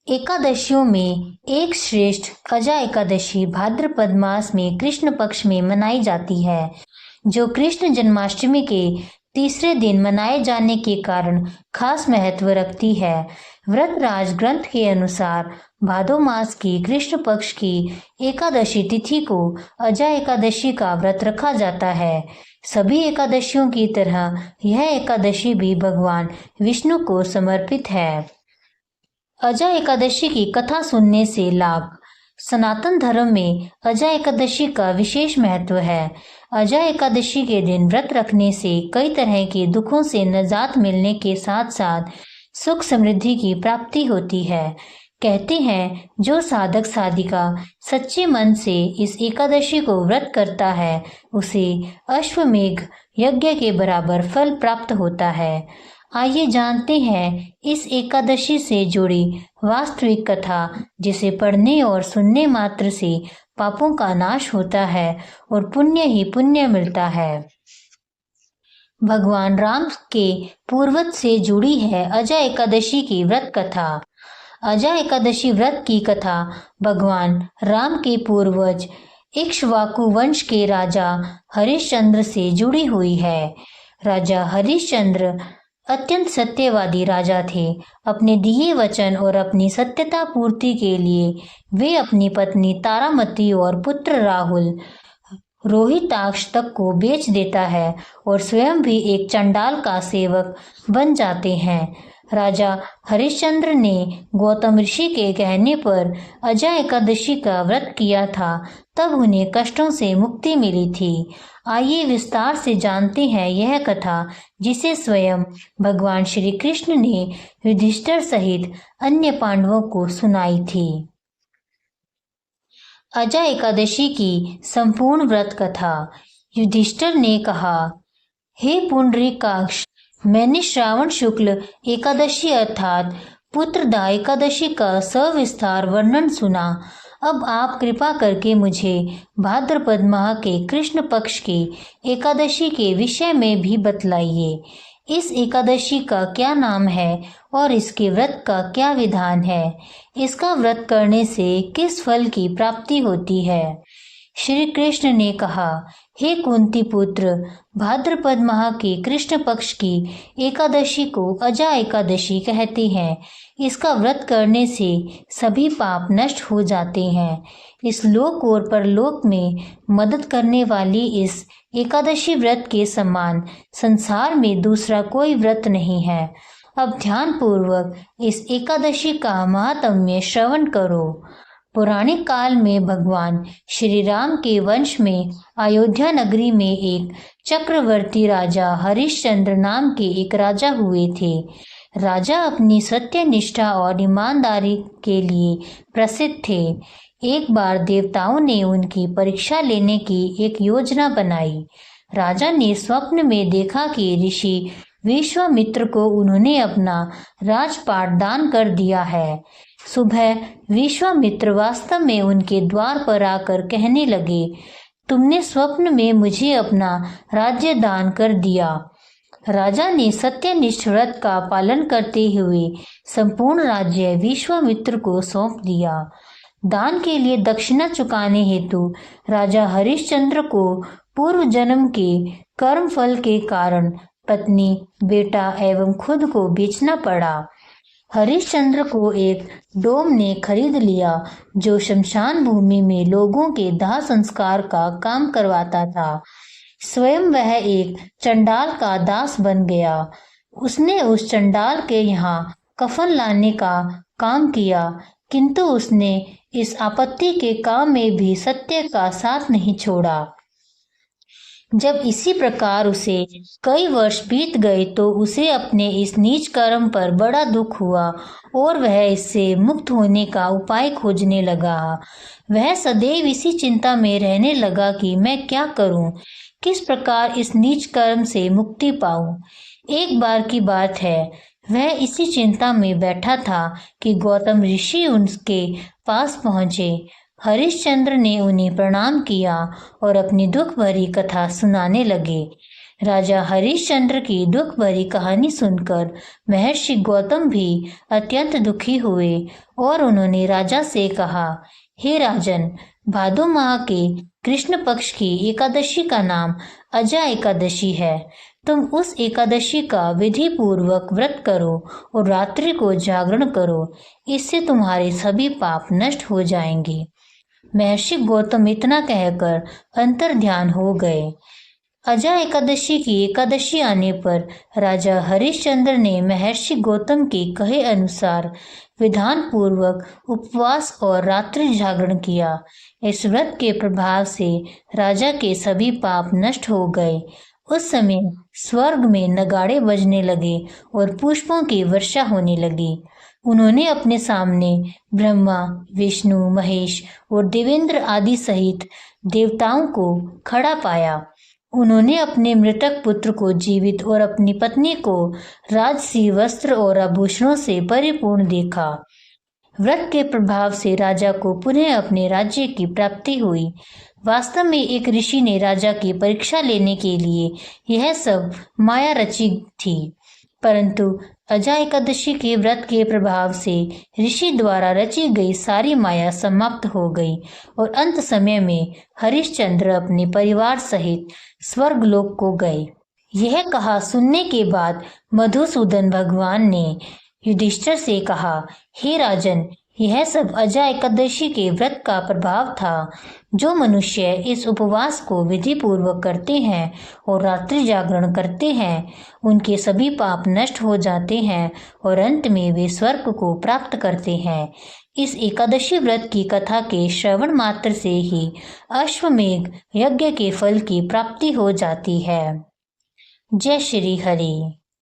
एकादशियों में एक श्रेष्ठ अजा एकादशी भाद्रपद मास में कृष्ण पक्ष में मनाई जाती है, जो कृष्ण जन्माष्टमी के तीसरे दिन मनाए जाने के कारण खास महत्व रखती है। व्रतराज ग्रंथ के अनुसार भादो मास की कृष्ण पक्ष की एकादशी तिथि को अजा एकादशी का व्रत रखा जाता है। सभी एकादशियों की तरह यह एकादशी भी भगवान विष्णु को समर्पित है। अजा एकादशी की कथा सुनने से लाभ। सनातन धर्म में अजा एकादशी का विशेष महत्व है। अजा एकादशी के दिन व्रत रखने से कई तरह के दुखों से निजात मिलने के साथ साथ सुख समृद्धि की प्राप्ति होती है। कहते हैं, जो साधक साधिका सच्चे मन से इस एकादशी को व्रत करता है, उसे अश्वमेघ यज्ञ के बराबर फल प्राप्त होता है। आइए जानते हैं इस एकादशी से जुड़ी वास्तविक कथा, जिसे पढ़ने और सुनने मात्र से पापों का नाश होता है और पुण्य ही पुण्य मिलता है। भगवान राम के पूर्वज से जुड़ी है अजा एकादशी की व्रत कथा। अजा एकादशी व्रत की कथा भगवान राम के पूर्वज इक्ष्वाकु वंश के राजा हरिश्चंद्र से जुड़ी हुई है। राजा हरिश्चंद्र अत्यंत सत्यवादी राजा थे। अपने दिए वचन और अपनी सत्यता पूर्ति के लिए वे अपनी पत्नी तारामती और पुत्र राहुल रोहिताक्ष तक को बेच देता है और स्वयं भी एक चंडाल का सेवक बन जाते हैं। राजा हरिश्चंद्र ने गौतम ऋषि के कहने पर अजा एकादशी का व्रत किया था, तब उन्हें कष्टों से मुक्ति मिली थी। आइए विस्तार से जानते हैं यह कथा, जिसे स्वयं भगवान श्री कृष्ण ने युधिष्ठिर सहित अन्य पांडवों को सुनाई थी। अजा एकादशी की संपूर्ण व्रत कथा। युधिष्ठिर ने कहा, हे पुंडरीकाक्ष, मैंने श्रावण शुक्ल एकादशी अर्थात पुत्रदा एकादशी का सविस्तार वर्णन सुना। अब आप कृपा करके मुझे भाद्रपद माह के कृष्ण पक्ष की एकादशी के विषय में भी बतलाइए। इस एकादशी का क्या नाम है और इसके व्रत का क्या विधान है? इसका व्रत करने से किस फल की प्राप्ति होती है? श्री कृष्ण ने कहा, हे कुंती पुत्र, भाद्रपद माह के कृष्ण पक्ष की एकादशी को अजा एकादशी कहते हैं। इसका व्रत करने से सभी पाप नष्ट हो जाते हैं। इस लोक और परलोक में मदद करने वाली इस एकादशी व्रत के समान संसार में दूसरा कोई व्रत नहीं है। अब ध्यान पूर्वक इस एकादशी का महात्म्य श्रवण करो। पुराने काल में भगवान श्री राम के वंश में अयोध्या नगरी में एक चक्रवर्ती राजा हरिश्चंद्र नाम के एक राजा हुए थे। राजा अपनी सत्यनिष्ठा और ईमानदारी के लिए प्रसिद्ध थे। एक बार देवताओं ने उनकी परीक्षा लेने की एक योजना बनाई। राजा ने स्वप्न में देखा कि ऋषि विश्वामित्र को उन्होंने अपना राजपाट दान कर दिया है। सुबह विश्वामित्र वास्तव में उनके द्वार पर आकर कहने लगे, तुमने स्वप्न में मुझे अपना राज्य दान कर दिया। राजा ने सत्यनिष्ठ व्रत का पालन करते हुए संपूर्ण राज्य विश्वामित्र को सौंप दिया। दान के लिए दक्षिणा चुकाने हेतु राजा हरिश्चंद्र को पूर्व जन्म के कर्म फल के कारण पत्नी, बेटा एवं खुद को बेचना पड़ा। हरिश्चंद्र को एक डोम ने खरीद लिया, जो शमशान भूमि में लोगों के दाह संस्कार का काम करवाता था। स्वयं वह एक चंडाल का दास बन गया। उसने उस चंडाल के यहाँ कफन लाने का काम किया, किंतु उसने इस आपत्ति के काम में भी सत्य का साथ नहीं छोड़ा। जब इसी प्रकार उसे कई वर्ष बीत गए तो उसे अपने इस नीच कर्म पर बड़ा दुख हुआ और वह इससे मुक्त होने का उपाय खोजने लगा। वह सदैव इसी चिंता में रहने लगा कि मैं क्या करूं, किस प्रकार इस नीच कर्म से मुक्ति पाऊं। एक बार की बात है, वह इसी चिंता में बैठा था कि गौतम ऋषि उनके पास पहुंचे। हरिश्चंद्र ने उन्हें प्रणाम किया और अपनी दुख भरी कथा सुनाने लगे। राजा हरिश्चंद्र की दुख भरी कहानी सुनकर महर्षि गौतम भी अत्यंत दुखी हुए और उन्होंने राजा से कहा, हे राजन, भादो माह के कृष्ण पक्ष की एकादशी का नाम अजा एकादशी है। तुम उस एकादशी का विधि पूर्वक व्रत करो और रात्रि को जागरण करो, इससे तुम्हारे सभी पाप नष्ट हो जाएंगे। महर्षि गौतम इतना कहकर अंतर ध्यान हो गए। अजा एकादशी की एकादशी आने पर राजा हरिश्चंद्र ने महर्षि गौतम के कहे अनुसार विधान पूर्वक उपवास और रात्रि जागरण किया। इस व्रत के प्रभाव से राजा के सभी पाप नष्ट हो गए। उस समय स्वर्ग में नगाड़े बजने लगे और पुष्पों की वर्षा होने लगी। उन्होंने अपने सामने ब्रह्मा, विष्णु, महेश और देवेंद्र आदि सहित देवताओं को खड़ा पाया। उन्होंने अपने मृतक पुत्र को जीवित और अपनी पत्नी को राजसी वस्त्र और आभूषणों से परिपूर्ण देखा। व्रत के प्रभाव से राजा को पुनः अपने राज्य की प्राप्ति हुई। वास्तव में एक ऋषि ने राजा की परीक्षा लेने के लिए यह सब माया रची थी, परंतु अजा एकादशी के व्रत के प्रभाव से ऋषि द्वारा रची गई सारी माया समाप्त हो गई और अंत समय में हरिश्चंद्र अपने परिवार सहित स्वर्गलोक को गए। यह कहा सुनने के बाद मधुसूदन भगवान ने युधिष्ठिर से कहा, हे राजन, यह सब अजा एकादशी के व्रत का प्रभाव था। जो मनुष्य इस उपवास को विधि पूर्वक करते हैं और रात्रि जागरण करते हैं, उनके सभी पाप नष्ट हो जाते हैं और अंत में वे स्वर्ग को प्राप्त करते हैं। इस एकादशी व्रत की कथा के श्रवण मात्र से ही अश्वमेध यज्ञ के फल की प्राप्ति हो जाती है। जय श्री हरि।